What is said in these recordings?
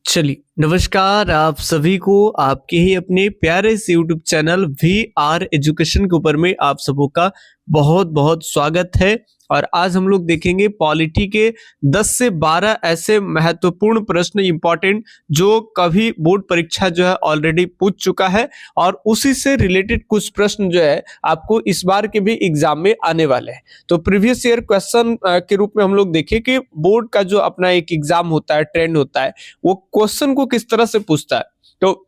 चलिए, नमस्कार आप सभी को आपके ही अपने प्यारे से यूट्यूब चैनल VR एजुकेशन के ऊपर में आप सबों का बहुत बहुत स्वागत है। और आज हम लोग देखेंगे पॉलिटी के 10 से 12 ऐसे महत्वपूर्ण प्रश्न इंपॉर्टेंट जो कभी बोर्ड परीक्षा जो है ऑलरेडी पूछ चुका है, और उसी से रिलेटेड कुछ प्रश्न जो है आपको इस बार के भी एग्जाम में आने वाले हैं। तो प्रीवियस ईयर क्वेश्चन के रूप में हम लोग देखें कि बोर्ड का जो अपना एक एग्जाम होता है, ट्रेंड होता है, वो क्वेश्चन को किस तरह से पूछता है। तो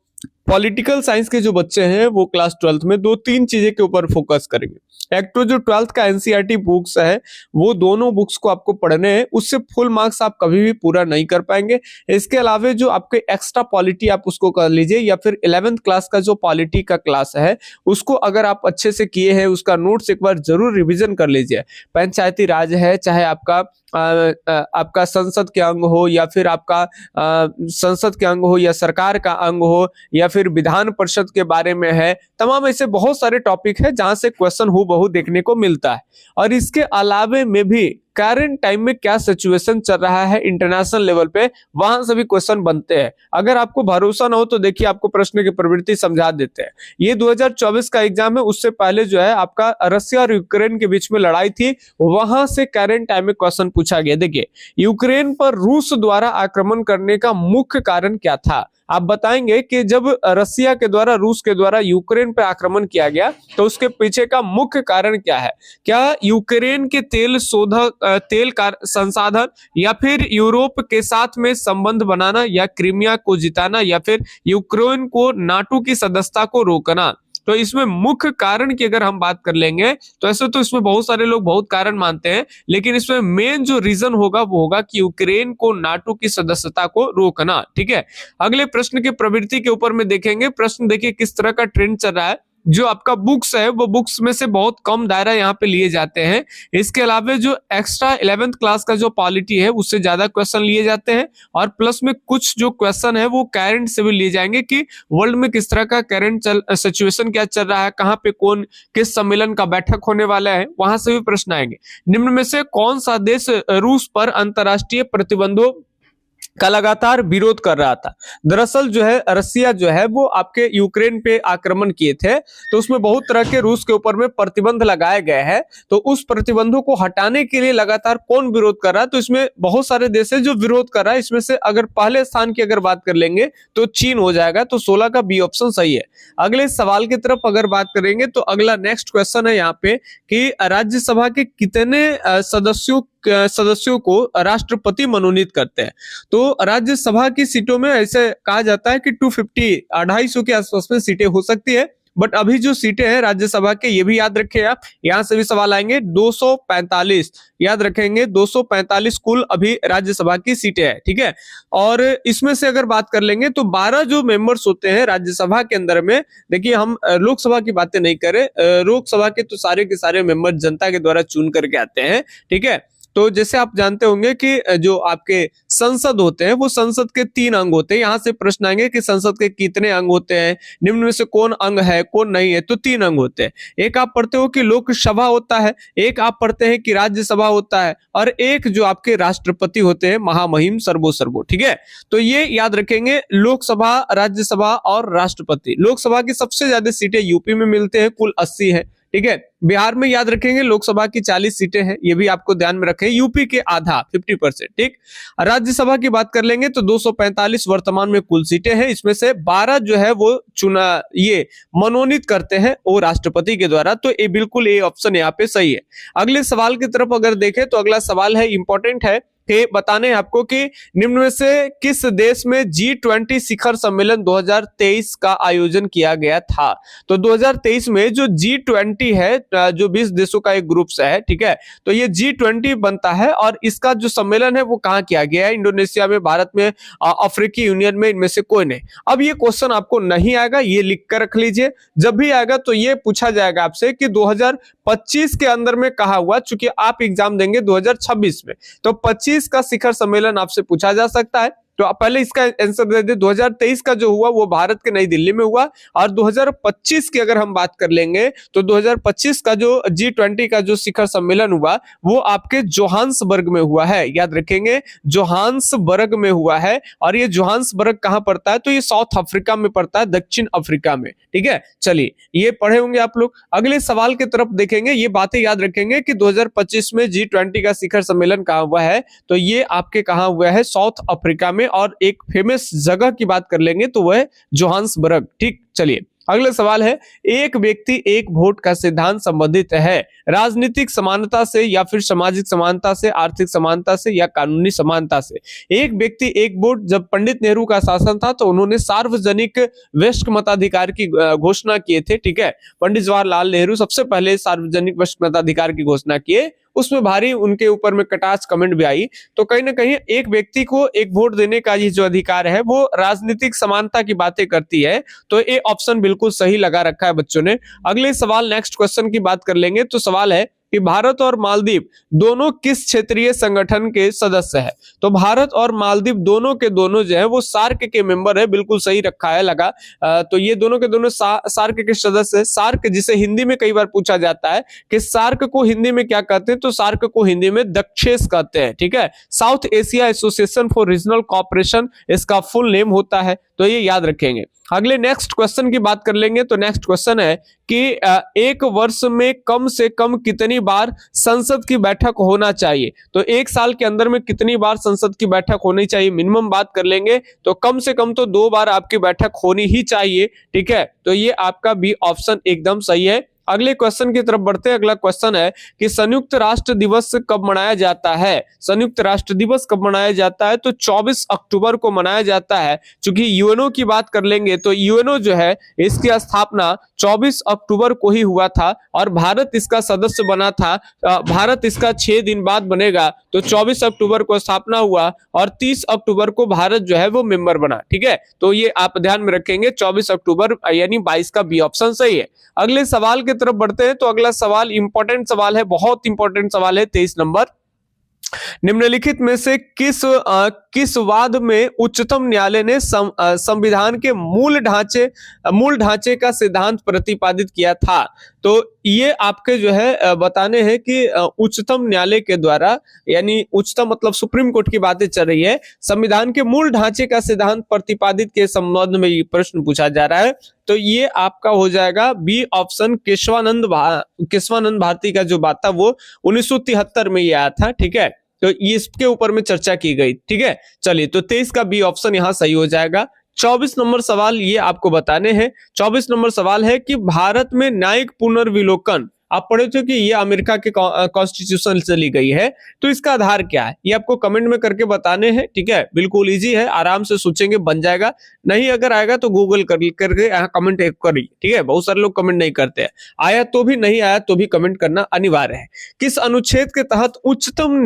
पॉलिटिकल साइंस के जो बच्चे हैं वो क्लास 12th में 2-3 चीजें के ऊपर फोकस करेंगे। एक तो जो 12th का एनसीईआरटी बुक्स है वो दोनों बुक्स को आपको पढ़ने हैं, उससे फुल मार्क्स आप कभी भी पूरा नहीं कर पाएंगे। इसके अलावा जो आपके एक्स्ट्रा पॉलिटी आप उसको कर लीजिए, या फिर 11th क्लास का जो पॉलिटी का क्लास है उसको अगर आप अच्छे से किए हैं, उसका नोट्स एक बार जरूर रिविजन कर लीजिए। पंचायती राज है, चाहे आपका संसद के अंग हो, या फिर आपका संसद के अंग हो, या सरकार का अंग हो, या फिर विधान परिषद के बारे में है, तमाम ऐसे बहुत सारे टॉपिक है जहां से क्वेश्चन हूबहू देखने को मिलता है। और इसके अलावे में भी करंट टाइम में क्या सिचुएशन चल रहा है इंटरनेशनल लेवल पे, वहां से भी क्वेश्चन बनते हैं। अगर आपको भरोसा ना हो तो देखिए, आपको प्रश्न की प्रवृत्ति समझा देते हैं। ये 2024 का एग्जाम है, उससे पहले जो है आपका रसिया और यूक्रेन के बीच में लड़ाई थी, वहां से करंट टाइम में क्वेश्चन पूछा गया। देखिए, यूक्रेन पर रूस द्वारा आक्रमण करने का मुख्य कारण क्या था। आप बताएंगे कि जब रसिया के द्वारा, रूस के द्वारा यूक्रेन पर आक्रमण किया गया तो उसके पीछे का मुख्य कारण क्या है। क्या यूक्रेन के तेल का संसाधन, या फिर यूरोप के साथ में संबंध बनाना, या क्रीमिया को जिताना, या फिर यूक्रेन को नाटो की सदस्यता को रोकना। तो इसमें मुख्य कारण की अगर हम बात कर लेंगे तो ऐसे तो इसमें बहुत सारे लोग बहुत कारण मानते हैं, लेकिन इसमें मेन जो रीजन होगा वो होगा कि यूक्रेन को नाटो की सदस्यता को रोकना। ठीक है, अगले प्रश्न की प्रवृत्ति के ऊपर में देखेंगे। प्रश्न देखिए किस तरह का ट्रेंड चल रहा है। जो आपका बुक्स है वो बुक्स में से बहुत कम दायरा यहाँ पे लिए जाते हैं। इसके अलावा जो एक्स्ट्रा 11th क्लास का जो पॉलिटी है उससे ज्यादा क्वेश्चन लिए जाते हैं, और प्लस में कुछ जो क्वेश्चन है वो करंट से भी लिए जाएंगे कि वर्ल्ड में किस तरह का करंट सिचुएशन क्या चल रहा है, कहाँ पे कौन किस सम्मेलन का बैठक होने वाला है, वहां से भी प्रश्न आएंगे। निम्न में से कौन सा देश रूस पर अंतरराष्ट्रीय प्रतिबंधों का लगातार विरोध कर रहा था। दरअसल जो है रसिया जो है वो आपके यूक्रेन पे आक्रमण किए थे, तो उसमें बहुत तरह के रूस के ऊपर में प्रतिबंध लगाए गए हैं। तो उस प्रतिबंधों को हटाने के लिए लगातार कौन विरोध कर रहा है, तो इसमें बहुत सारे देश है जो विरोध कर रहा है। इसमें से अगर पहले स्थान की अगर बात कर लेंगे तो चीन हो जाएगा, तो 16 का बी ऑप्शन सही है। अगले सवाल की तरफ अगर बात करेंगे तो अगला नेक्स्ट क्वेश्चन है यहाँ पे कि राज्यसभा के कितने सदस्यों को राष्ट्रपति मनोनीत करते हैं। तो राज्यसभा की सीटों में ऐसे कहा जाता है कि 250 250 के आसपास में सीटें हो सकती है, बट अभी जो सीटें हैं राज्यसभा के, ये भी याद रखें आप, यहां से भी सवाल आएंगे। 245 याद रखेंगे, 245 कुल अभी राज्यसभा की सीटें हैं। ठीक है, और इसमें से अगर बात कर लेंगे तो 12 जो मेंबर्स होते हैं राज्यसभा के अंदर में, देखिए हम लोकसभा की बातें नहीं करें, लोकसभा के तो सारे के सारे मेंबर जनता के द्वारा चुन करके आते हैं। ठीक है, तो जैसे आप जानते होंगे कि जो आपके संसद होते हैं वो संसद के 3 अंग होते हैं। यहां से प्रश्न आएंगे कि संसद के कितने अंग होते हैं, निम्न में से कौन अंग है कौन नहीं है, तो 3 अंग होते हैं। एक आप पढ़ते हो कि लोकसभा होता है, एक आप पढ़ते हैं कि राज्यसभा होता है, और एक जो आपके राष्ट्रपति होते हैं, महामहिम सर्वो। ठीक है, तो ये याद रखेंगे, लोकसभा, राज्यसभा और राष्ट्रपति। लोकसभा की सबसे ज्यादा सीटें यूपी में मिलते हैं, कुल 80 है। ठीक है, बिहार में याद रखेंगे लोकसभा की 40 सीटें हैं, ये भी आपको ध्यान में रखें, यूपी के आधा 50%। ठीक, राज्यसभा की बात कर लेंगे तो 245 वर्तमान में कुल सीटें हैं, इसमें से 12 जो है वो ये मनोनीत करते हैं वो राष्ट्रपति के द्वारा। तो ये बिल्कुल ये ऑप्शन यहाँ पे सही है। अगले सवाल की तरफ अगर देखें तो अगला सवाल है, इंपॉर्टेंट है कि बताने आपको कि निम्न में से किस देश में G20 शिखर सम्मेलन 2023 का आयोजन किया गया था। तो 2023 में जो G20 है, जो 20 देशों का एक ग्रुप है, ठीक है, तो ये G20 बनता है, और इसका जो सम्मेलन है वो कहाँ किया गया है, इंडोनेशिया में, भारत में, अफ्रीकी यूनियन में, इनमें से कोई नहीं। अब ये क्वेश्चन आपको नहीं आएगा, ये लिख कर रख लीजिए, जब भी आएगा तो ये पूछा जाएगा आपसे कि 2025 के अंदर में कहा हुआ, चूंकि आप एग्जाम देंगे 2026 में, तो 25 का शिखर सम्मेलन आपसे पूछा जा सकता है। तो आप पहले इसका आंसर दे दे। 2023 का जो हुआ वो भारत के नई दिल्ली में हुआ, और 2025 की अगर हम बात कर लेंगे तो 2025 का जो G20 का जो शिखर सम्मेलन हुआ वो आपके जोहान्सबर्ग में हुआ है। याद रखेंगे, जोहान्सबर्ग में हुआ है। और ये जोहान्सबर्ग कहां पड़ता है? तो ये साउथ अफ्रीका में पड़ता है, दक्षिण अफ्रीका में। ठीक है, चलिए ये पढ़े होंगे आप लोग। अगले सवाल की तरफ देखेंगे, ये बातें याद रखेंगे कि 2025 में G20 का शिखर सम्मेलन कहां हुआ है? तो ये आपके कहां हुआ है? साउथ अफ्रीका में। और एक फेमस जगह की बात कर लेंगे तो वह है जोहान्सबर्ग। ठीक, चलिए अगला सवाल है, एक व्यक्ति एक वोट का सिद्धांत संबंधित है राजनीतिक समानता से, या फिर सामाजिक समानता से, आर्थिक समानता से, या कानूनी समानता से? एक व्यक्ति एक वोट, जब पंडित नेहरू का शासन था तो उन्होंने सार्वजनिक वयस्क मताधिकार की घोषणा किए थे। ठीक है, पंडित जवाहरलाल नेहरू सबसे पहले सार्वजनिक वयस्क मताधिकार की घोषणा किए, उसमें भारी उनके ऊपर में कटाक्ष कमेंट भी आई। तो कहीं ना कहीं एक व्यक्ति को एक वोट देने का ये जो अधिकार है वो राजनीतिक समानता की बातें करती है। तो ये ऑप्शन बिल्कुल सही लगा रखा है बच्चों ने। अगले सवाल, नेक्स्ट क्वेश्चन की बात कर लेंगे तो सवाल है कि भारत और मालदीव दोनों किस क्षेत्रीय संगठन के सदस्य है? तो भारत और मालदीव दोनों के दोनों जो है वो सार्क के मेंबर है, बिल्कुल सही रखा है लगा। तो ये दोनों के दोनों सार्क के सदस्य है। सार्क जिसे हिंदी में कई बार पूछा जाता है कि सार्क को हिंदी में क्या कहते हैं, तो सार्क को हिंदी में दक्षेस कहते हैं। ठीक है, south Asia association for regional cooperation इसका फुल नेम होता है, तो ये याद रखेंगे। अगले नेक्स्ट क्वेश्चन की बात कर लेंगे तो नेक्स्ट क्वेश्चन है कि एक वर्ष में कम से कम कितनी बार संसद की बैठक होना चाहिए? तो एक साल के अंदर में कितनी बार संसद की बैठक होनी चाहिए? मिनिमम बात कर लेंगे तो कम से कम तो 2 बार आपकी बैठक होनी ही चाहिए। ठीक है, तो ये आपका बी ऑप्शन एकदम सही है। अगले क्वेश्चन की तरफ बढ़ते हैं। अगला क्वेश्चन है कि संयुक्त राष्ट्र दिवस कब मनाया जाता है? संयुक्त राष्ट्र दिवस कब मनाया जाता है? तो 24 अक्टूबर को मनाया जाता है। चूंकि यूएनओ की बात कर लेंगे तो यूएनओ जो है इसकी स्थापना 24 अक्टूबर को ही हुआ था और भारत इसका सदस्य बना था। भारत इसका 6 दिन बाद बनेगा, तो 24 अक्टूबर को स्थापना हुआ और 30 अक्टूबर को भारत जो है वो मेंबर बना। ठीक है, तो ये आप ध्यान में रखेंगे, 24 अक्टूबर यानी 22 का बी ऑप्शन सही है। अगले सवाल की तरफ बढ़ते हैं तो अगला सवाल इंपॉर्टेंट सवाल है, बहुत इंपॉर्टेंट सवाल है। 23 नंबर, निम्नलिखित में से किस वाद में उच्चतम न्यायालय ने संविधान के मूल ढांचे का सिद्धांत प्रतिपादित किया था? तो ये आपके जो है बताने हैं कि उच्चतम न्यायालय के द्वारा, यानी उच्चतम मतलब सुप्रीम कोर्ट की बातें चल रही है, संविधान के मूल ढांचे का सिद्धांत प्रतिपादित के संबंध में ये प्रश्न पूछा जा रहा है। तो ये आपका हो जाएगा बी ऑप्शन, केशवानंद भारती का जो बात था वो 1973 में ये आया था। ठीक है, तो इसके ऊपर में चर्चा की गई। ठीक है, चलिए तो 23 का बी ऑप्शन यहां सही हो जाएगा। 24 नंबर सवाल ये आपको बताने हैं। 24 नंबर सवाल है कि भारत में न्यायिक पुनर्विलोकन, आप पढ़े थे कि ये अमेरिका के कॉन्स्टिट्यूशन से ली गई है, तो इसका आधार क्या है? ये आपको कमेंट में करके बताने हैं। ठीक है, बिल्कुल इजी है, आराम से सोचेंगे बन जाएगा। नहीं अगर आएगा तो गूगल करके यहाँ कमेंट करिए। ठीक है, बहुत सारे लोग कमेंट नहीं करते हैं, आया तो भी नहीं आया तो भी कमेंट करना अनिवार्य है। किस अनुच्छेद के तहत उच्चतम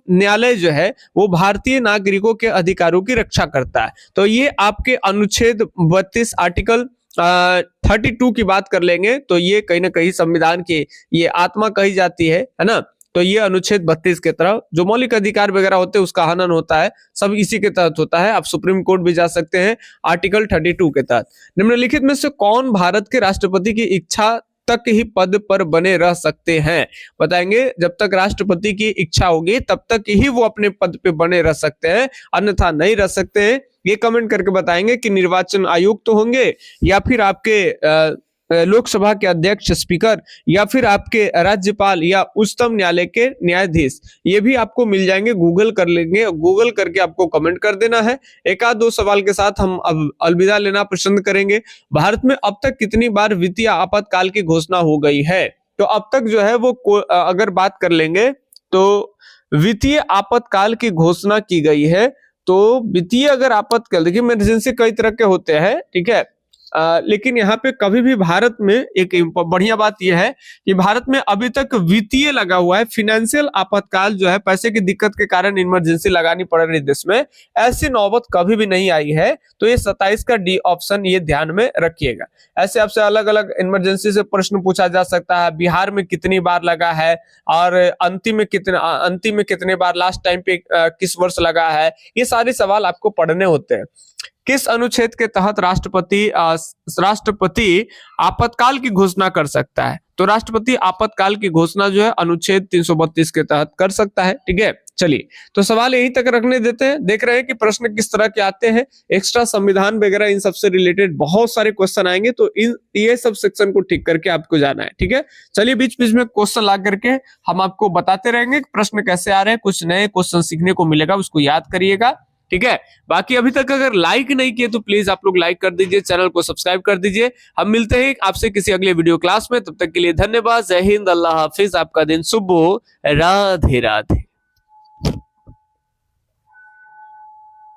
न्यायालय जो है वो भारतीय नागरिकों के अधिकारों की रक्षा करता है? तो ये आपके अनुच्छेद 32 आर्टिकल 32 की बात कर लेंगे तो ये कहीं ना कहीं संविधान की ये आत्मा कही जाती है ना। तो ये अनुच्छेद 32 के तरफ जो मौलिक अधिकार वगैरह होते हैं उसका हनन होता है, सब इसी के तहत होता है। आप सुप्रीम कोर्ट भी जा सकते हैं आर्टिकल 32 के तहत। निम्नलिखित में से कौन भारत के राष्ट्रपति की इच्छा तक ही पद पर बने रह सकते हैं? बताएंगे, जब तक राष्ट्रपति की इच्छा होगी तब तक ही वो अपने पद पे बने रह सकते हैं, अन्यथा नहीं रह सकते हैं। ये कमेंट करके बताएंगे कि निर्वाचन आयुक्त तो होंगे, या फिर आपके लोकसभा के अध्यक्ष स्पीकर, या फिर आपके राज्यपाल, या उच्चतम न्यायालय के न्यायाधीश। ये भी आपको मिल जाएंगे, गूगल कर लेंगे, गूगल करके आपको कमेंट कर देना है। एक आध दो सवाल के साथ हम अब अलविदा लेना पसंद करेंगे। भारत में अब तक कितनी बार वित्तीय आपातकाल की घोषणा हो गई है? तो अब तक जो है वो अगर बात कर लेंगे तो वित्तीय आपातकाल की घोषणा की गई है। तो वित्तीय अगर आपातकाल, देखिए इमरजेंसी कई तरह के होते हैं। ठीक है, लेकिन यहाँ पे कभी भी भारत में एक बढ़िया बात यह है कि भारत में अभी तक वित्तीय लगा हुआ है, फाइनेंशियल आपातकाल जो है, पैसे की दिक्कत के कारण इमरजेंसी लगानी पड़ रही देश में, ऐसी नौबत कभी भी नहीं आई है। तो ये 27 का डी ऑप्शन ये ध्यान में रखिएगा। ऐसे आपसे अलग अलग इमरजेंसी से प्रश्न पूछा जा सकता है, बिहार में कितनी बार लगा है, और अंतिम में कितने बार लास्ट टाइम पे किस वर्ष लगा है, ये सारे सवाल आपको पढ़ने होते हैं। किस अनुच्छेद के तहत राष्ट्रपति आपातकाल की घोषणा कर सकता है? तो राष्ट्रपति आपातकाल की घोषणा जो है अनुच्छेद 332 के तहत कर सकता है। ठीक है, चलिए तो सवाल यहीं तक रखने देते हैं। देख रहे हैं कि प्रश्न किस तरह के आते हैं, एक्स्ट्रा संविधान वगैरह इन सबसे रिलेटेड बहुत सारे क्वेश्चन आएंगे, तो ये सब सेक्शन को ठीक करके आपको जाना है। ठीक है, चलिए बीच बीच में क्वेश्चन ला करके हम आपको बताते रहेंगे प्रश्न कैसे आ रहे हैं, कुछ नए क्वेश्चन सीखने को मिलेगा, उसको याद करिएगा। ठीक है, बाकी अभी तक अगर लाइक नहीं किए तो प्लीज आप लोग लाइक कर दीजिए, चैनल को सब्सक्राइब कर दीजिए। हम मिलते हैं आपसे किसी अगले वीडियो क्लास में, तब तक के लिए धन्यवाद। जय हिंद, अल्लाह हाफिज, आपका दिन शुभ हो, राधे राधे।